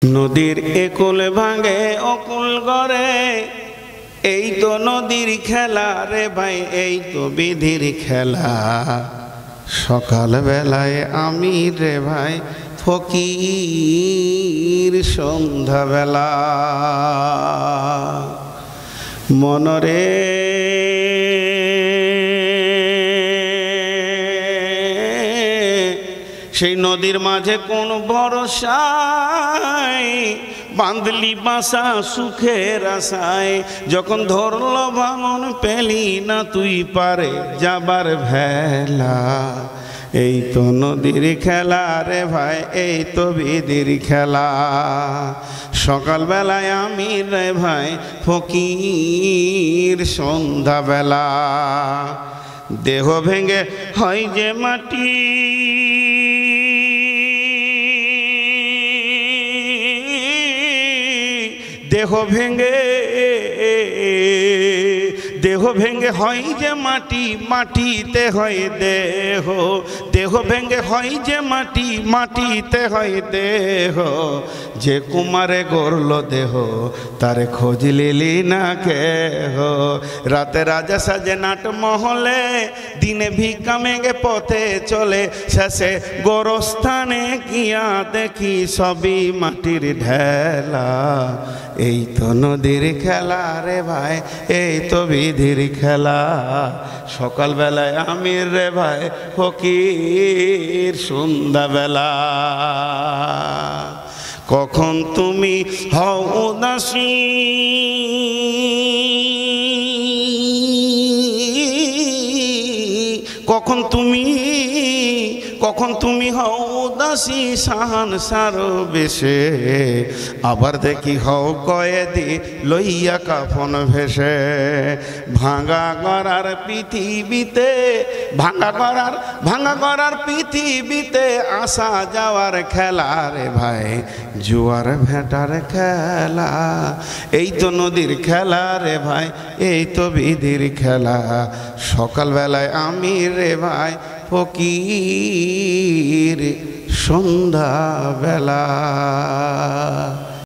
নদীর একুল ভাঙে অকুল গড়ে, এই তো নদীর খেলা রে ভাই, এই তো বিধির খেলা। সকাল বেলায় আমি রে ভাই ফকির, সন্ধ্যা বেলা মনরে সেই নদীর মাঝে কোন ভরসায় বাঁধলি বাসা সুখের আশায়, যখন ধরল ভাঙন পেলি না তুই পারে যাবার ভেলা। এই তো নদীর খেলা রে ভাই, এই তো বিধির খেলা। সকালবেলায় আমি রে ভাই ফকির, সন্ধ্যা বেলা দেহ ভেঙে হয় যে মাটি, দেহ ভেঙে হয় যে মাটি, মাটিতে হয় দেহ। দেহ ভেঙে হয় যে মাটি, মাটিতে হয় দেহ। যে কুমারে গড়ল দেহ তারে খোঁজ লিলি না কেহ। রাতে রাজা সাজে নাট মহলে, দিনে ভিক্ষা মেঘে পথে চলে, শেষে গোরস্থানে গিয়া দেখি সবই মাটির ঢেলা। এই তো নদীর খেলা রে ভাই, এই তো বিধির খেলা। সকালবেলায় আমি রে ভাই ফকির, সন্ধ্যা বেলা কখন তুমি হও উদাসী, কখন তুমি হও উদাসী সাহান সারো বেশে, আবার দেখি হও কয়েদি লইয়া কাফন ভেসে। ভাঙা গড়ার পৃথিবীতে, ভাঙা গড়ার পৃথিবীতে আসা যাওয়ার খেলা রে ভাই, জুয়ার ভেটার খেলা। এই তো নদীর খেলা রে ভাই, এই তো বিধির খেলা। সকালবেলায় আমি রে ভাই ফকির, সন্ধ্যা বেলা।